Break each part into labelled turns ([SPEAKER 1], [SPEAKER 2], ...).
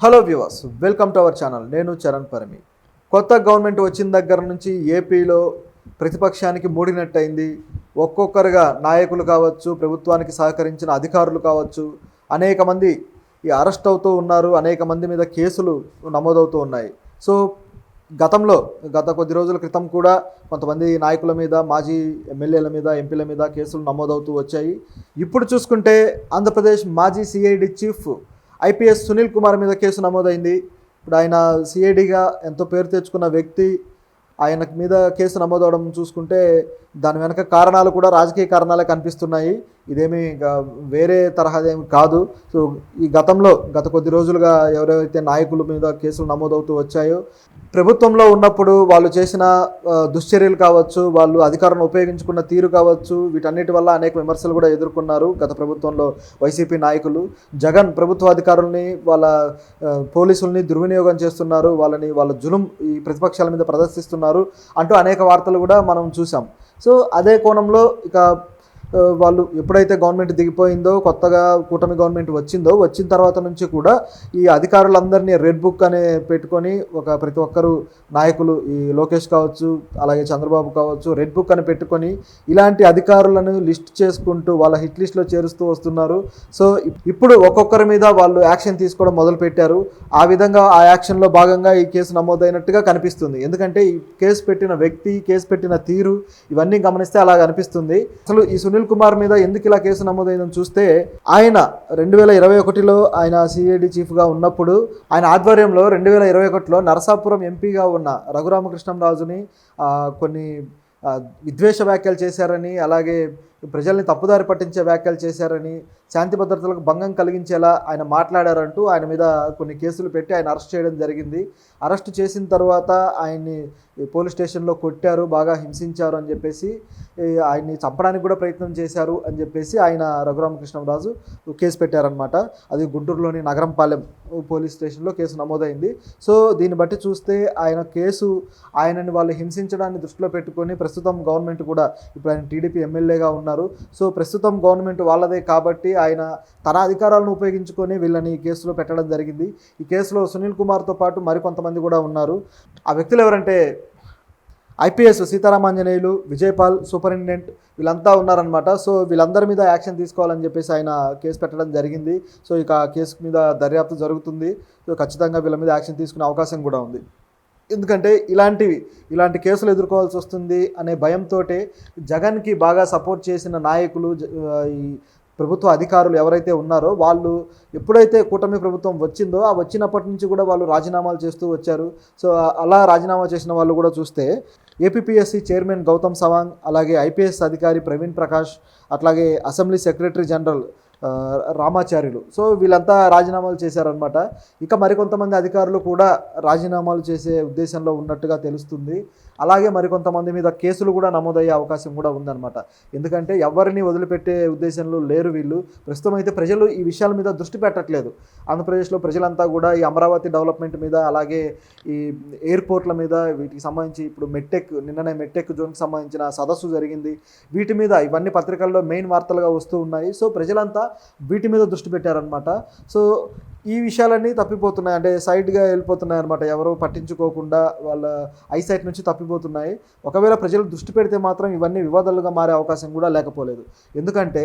[SPEAKER 1] Hello viewers, welcome to our channel. నేను చరణ్ పరిమి. కొత్త government వచ్చిన దగ్గర నుంచి ఏపీలో ప్రతిపక్షానికి మూడినట్టయింది. ఒక్కొక్కరుగా నాయకులు కావచ్చు, ప్రభుత్వానికి సహకరించిన అధికారులు కావచ్చు, అనేక మంది అరెస్ట్ అవుతూ ఉన్నారు. అనేక మంది మీద కేసులు నమోదవుతూ ఉన్నాయి. సో గత కొద్ది రోజుల క్రితం కూడా కొంతమంది నాయకుల మీద, మాజీ ఎమ్మెల్యేల మీద, ఎంపీల మీద కేసులు నమోదవుతూ వచ్చాయి. ఇప్పుడు చూసుకుంటే ఆంధ్రప్రదేశ్ మాజీ CID chief IPS Sunil Kumar మీద కేసు నమోదైంది. ఇప్పుడు ఆయన సిఐడిగా ఎంతో పేరు తెచ్చుకున్న వ్యక్తి, ఆయన మీద కేసు నమోదవడం చూసుకుంటే దాని వెనక కారణాలు కూడా రాజకీయ కారణాలే కనిపిస్తున్నాయి. ఇదేమీ వేరే తరహాదేమి కాదు. సో గత కొద్ది రోజులుగా ఎవరైతే నాయకుల మీద కేసులు నమోదవుతూ వచ్చాయో, ప్రభుత్వంలో ఉన్నప్పుడు వాళ్ళు చేసిన దుశ్చర్యలు కావచ్చు, వాళ్ళు అధికారాన్ని ఉపయోగించుకున్న తీరు కావచ్చు, వీటన్నిటి వల్ల అనేక విమర్శలు కూడా ఎదుర్కొన్నారు గత ప్రభుత్వంలో వైసీపీ నాయకులు. జగన్ ప్రభుత్వ అధికారుల్ని, వాళ్ళ పోలీసుల్ని దుర్వినియోగం చేస్తున్నారు, వాళ్ళ జులుం ఈ ప్రతిపక్షాల మీద ప్రదర్శిస్తున్నారు అంటూ అనేక వార్తలు కూడా మనం చూసాం. సో అదే కోణంలో వాళ్ళు ఎప్పుడైతే గవర్నమెంట్ దిగిపోయిందో, కొత్తగా కూటమి గవర్నమెంట్ వచ్చిన తర్వాత నుంచి కూడా ఈ అధికారులందరినీ రెడ్ బుక్ అనే పెట్టుకొని ప్రతి ఒక్కరు నాయకులు, ఈ లోకేష్ కావచ్చు, అలాగే చంద్రబాబు కావచ్చు, రెడ్ బుక్ అని పెట్టుకొని ఇలాంటి అధికారులను లిస్ట్ చేసుకుంటూ వాళ్ళ హిట్ లిస్ట్లో చేరుస్తూ వస్తున్నారు. సో ఇప్పుడు ఒక్కొక్కరి మీద వాళ్ళు యాక్షన్ తీసుకోవడం మొదలుపెట్టారు. ఆ విధంగా ఆ యాక్షన్లో భాగంగా ఈ కేసు నమోదైనట్టుగా కనిపిస్తుంది. ఎందుకంటే ఈ కేసు పెట్టిన వ్యక్తి, కేసు పెట్టిన తీరు, ఇవన్నీ గమనిస్తే అలా అనిపిస్తుంది. అసలు ఈ సునీల్ కుమార్ మీద ఎందుకు ఇలా కేసు నమోదైందని చూస్తే, ఆయన 2021లో ఆయన సిఐడి చీఫ్గా ఉన్నప్పుడు ఆయన ఆధ్వర్యంలో 2021లో నరసాపురం ఎంపీగా ఉన్న రఘురామకృష్ణంరాజుని కొన్ని విద్వేష వ్యాఖ్యలు చేశారని, అలాగే ప్రజల్ని తప్పుదారి పట్టించే వ్యాఖ్యలు చేశారని, శాంతి భద్రతలకు భంగం కలిగించేలా ఆయన మాట్లాడారంటూ ఆయన మీద కొన్ని కేసులు పెట్టి ఆయన అరెస్ట్ చేయడం జరిగింది. అరెస్ట్ చేసిన తర్వాత ఆయన్ని పోలీస్ స్టేషన్లో కొట్టారు, బాగా హింసించారు అని చెప్పేసి, ఆయన్ని చంపడానికి కూడా ప్రయత్నం చేశారు అని చెప్పేసి ఆయన రఘురామకృష్ణంరాజు కేసు పెట్టారనమాట. అది గుంటూరులోని నగరంపాలెం పోలీస్ స్టేషన్లో కేసు నమోదైంది. సో దీన్ని బట్టి చూస్తే ఆయనని వాళ్ళు హింసించడాన్ని దృష్టిలో పెట్టుకొని ప్రస్తుతం గవర్నమెంట్ కూడా, ఇప్పుడు ఆయన టీడీపీ ఎమ్మెల్యేగా ఉన్నారు. సో ప్రస్తుతం గవర్నమెంట్ వాళ్ళదే కాబట్టి ఆయన తన అధికారాలను ఉపయోగించుకొని వీళ్ళని ఈ కేసులో పెట్టడం జరిగింది. ఈ కేసులో సునీల్ కుమార్తో పాటు మరికొంతమంది కూడా ఉన్నారు. ఆ వ్యక్తులు ఎవరంటే ఐపీఎస్ సీతారామాంజనేయులు, విజయపాల్, సూపరింటెండెంట్, వీళ్ళంతా ఉన్నారనమాట. సో వీళ్ళందరి మీద యాక్షన్ తీసుకోవాలని చెప్పేసి ఆయన కేసు పెట్టడం జరిగింది. సో ఇక కేసు మీద దర్యాప్తు జరుగుతుంది. సో ఖచ్చితంగా వీళ్ళ మీద యాక్షన్ తీసుకునే అవకాశం కూడా ఉంది. ఎందుకంటే ఇలాంటి కేసులు ఎదుర్కోవాల్సి వస్తుంది అనే భయంతో జగన్కి బాగా సపోర్ట్ చేసిన నాయకులు, ఈ ప్రభుత్వ అధికారులు ఎవరైతే ఉన్నారో వాళ్ళు ఎప్పుడైతే కూటమి ప్రభుత్వం వచ్చిందో ఆ వచ్చినప్పటి నుంచి కూడా వాళ్ళు రాజీనామాలు చేస్తూ వచ్చారు. సో అలా రాజీనామా చేసిన వాళ్ళు కూడా చూస్తే ఏపీపీఎస్సీ చైర్మన్ గౌతమ్ సవాంగ్, అలాగే ఐపీఎస్ అధికారి ప్రవీణ్ ప్రకాష్, అట్లాగే assembly secretary general Ramacharyulu. So వీళ్ళంతా రాజీనామాలు చేశారనమాట. ఇక మరికొంతమంది అధికారులు కూడా రాజీనామాలు చేసే ఉద్దేశంలో ఉన్నట్టుగా తెలుస్తుంది. అలాగే మరికొంతమంది మీద కేసులు కూడా నమోదయ్యే అవకాశం కూడా ఉందన్నమాట. ఎందుకంటే ఎవరిని వదిలిపెట్టే ఉద్దేశంలో లేరు వీళ్ళు. ప్రస్తుతం అయితే ప్రజలు ఈ విషయాల మీద దృష్టి పెట్టట్లేదు. ఆంధ్రప్రదేశ్లో ప్రజలంతా కూడా ఈ అమరావతి డెవలప్మెంట్ మీద, అలాగే ఈ ఎయిర్పోర్ట్ల మీద, వీటికి సంబంధించి ఇప్పుడు నిన్ననే మెట్టెక్ జోన్కి సంబంధించిన సదస్సు జరిగింది. వీటి మీద ఇవన్నీ పత్రికల్లో మెయిన్ వార్తలుగా వస్తూ ఉన్నాయి. సో ప్రజలంతా వీటి మీద దృష్టి పెట్టారనమాట. సో ఈ విషయాలన్నీ తప్పిపోతున్నాయి, అంటే సైడ్గా వెళ్ళిపోతున్నాయి అనమాట. ఎవరో పట్టించుకోకుండా వాళ్ళ ఐసైట్ నుంచి తప్పిపోతున్నాయి. ఒకవేళ ప్రజలు దృష్టి పెడితే మాత్రం ఇవన్నీ వివాదాలుగా మారే అవకాశం కూడా లేకపోలేదు. ఎందుకంటే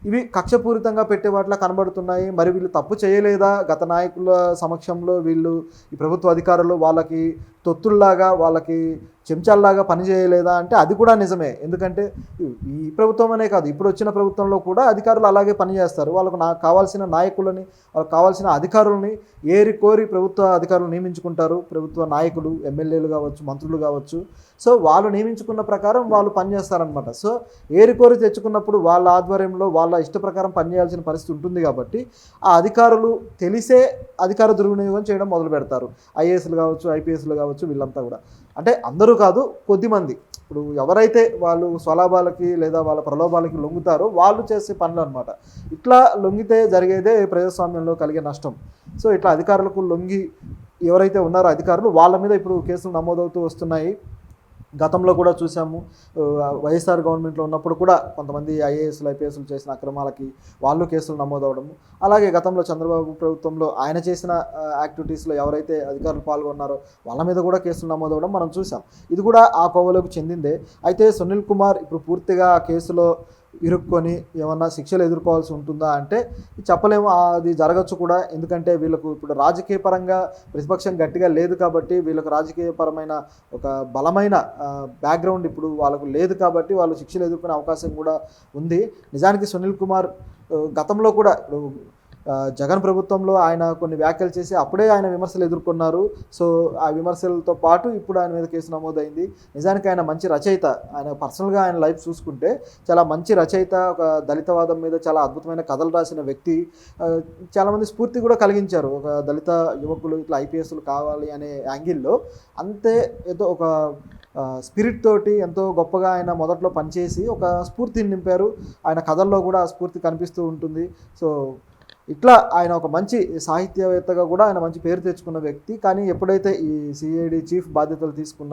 [SPEAKER 1] ఇవి కక్షపూరితంగా పెట్టే వాటిలా కనబడుతున్నాయి. మరి వీళ్ళు తప్పు చేయలేదా? గత నాయకుల సమక్షంలో వీళ్ళు, ఈ ప్రభుత్వ అధికారులు వాళ్ళకి తొత్తుల్లాగా, వాళ్ళకి చెంచాల్లాగా పనిచేయలేదా అంటే అది కూడా నిజమే. ఎందుకంటే ఈ ప్రభుత్వం అనే కాదు, ఇప్పుడు వచ్చిన ప్రభుత్వంలో కూడా అధికారులు అలాగే పనిచేస్తారు. వాళ్ళకు కావాల్సిన నాయకులని, వాళ్ళకి కావాల్సిన అధికారులని కోరి ప్రభుత్వ అధికారులు నియమించుకుంటారు. ప్రభుత్వ నాయకులు, ఎమ్మెల్యేలు కావచ్చు, మంత్రులు కావచ్చు. సో వాళ్ళు నియమించుకున్న ప్రకారం వాళ్ళు పనిచేస్తారనమాట. సో కోరి తెచ్చుకున్నప్పుడు వాళ్ళ ఆధ్వర్యంలో వాళ్ళ ఇష్ట ప్రకారం పనిచేయాల్సిన పరిస్థితి ఉంటుంది. కాబట్టి ఆ అధికారులు తెలిసే అధికార దుర్వినియోగం చేయడం మొదలు పెడతారు. ఐఏఎస్లు కావచ్చు, ఐపీఎస్లు కావచ్చు, వీళ్ళంతా కూడా. అంటే అందరూ కాదు, కొద్దిమంది. ఇప్పుడు ఎవరైతే వాళ్ళు స్వలాభాలకి లేదా వాళ్ళ ప్రలోభాలకి లొంగుతారో వాళ్ళు చేసే పనులు అనమాట. ఇట్లా లొంగితే జరిగేదే ప్రజాస్వామ్యంలో కలిగే నష్టం. సో ఇట్లా అధికారులకు లొంగి ఎవరైతే ఉన్నారో అధికారులు, వాళ్ళ మీద ఇప్పుడు కేసులు నమోదవుతూ వస్తున్నాయి. గతంలో కూడా చూసాము. వైఎస్ఆర్ గవర్నమెంట్లో ఉన్నప్పుడు కూడా కొంతమంది ఐఏఎస్లు, ఐపీఎస్లు చేసిన అక్రమాలకి వాళ్ళు కేసులు నమోదవడము. అలాగే గతంలో చంద్రబాబు ప్రభుత్వంలో ఆయన చేసిన యాక్టివిటీస్లో ఎవరైతే అధికారులు పాల్గొన్నారో వాళ్ళ మీద కూడా కేసులు నమోదవడం మనం చూసాం. ఇది కూడా ఆ కోవలోకి చెందిందే. అయితే సునీల్ కుమార్ ఇప్పుడు పూర్తిగా ఆ కేసులో ఇరుక్కొని ఏమన్నా శిక్షలు ఎదుర్కోవాల్సి ఉంటుందా అంటే చెప్పలేము. అది జరగచ్చు కూడా. ఎందుకంటే వీళ్ళకు ఇప్పుడు రాజకీయ పరంగా ప్రతిపక్షం గట్టిగా లేదు కాబట్టి, వీళ్ళకు రాజకీయపరమైన ఒక బలమైన బ్యాక్గ్రౌండ్ ఇప్పుడు వాళ్ళకు లేదు కాబట్టి వాళ్ళు శిక్షలు ఎదుర్కొనే అవకాశం కూడా ఉంది. నిజానికి సునీల్ కుమార్ గతంలో కూడా ఇప్పుడు జగన్ ప్రభుత్వంలో ఆయన కొన్ని వ్యాఖ్యలు చేసి అప్పుడే ఆయన విమర్శలు ఎదుర్కొన్నారు. సో ఆ విమర్శలతో పాటు ఇప్పుడు ఆయన మీద కేసు నమోదైంది. నిజానికి ఆయన మంచి రచయిత. ఆయన పర్సనల్గా ఆయన లైఫ్ చూసుకుంటే చాలా మంచి రచయిత, ఒక దళితవాదం మీద చాలా అద్భుతమైన కథలు రాసిన వ్యక్తి. చాలామంది స్ఫూర్తి కూడా కలిగించారు. ఒక దళిత యువకులు ఇట్లా ఐపీఎస్లు కావాలి అనే యాంగిల్లో అంతే ఏదో ఒక స్పిరిట్ తోటి ఎంతో గొప్పగా ఆయన మొదట్లో పనిచేసి ఒక స్ఫూర్తిని నింపారు. ఆయన కథల్లో కూడా ఆ స్ఫూర్తి కనిపిస్తూ ఉంటుంది. సో ఇట్లా ఆయన ఒక మంచి సాహిత్యవేత్తగా కూడా ఆయన మంచి పేరు తెచ్చుకున్న వ్యక్తి. కానీ ఎప్పుడైతే ఈ సిఐడి చీఫ్ బాధ్యతలు తీసుకున్నారో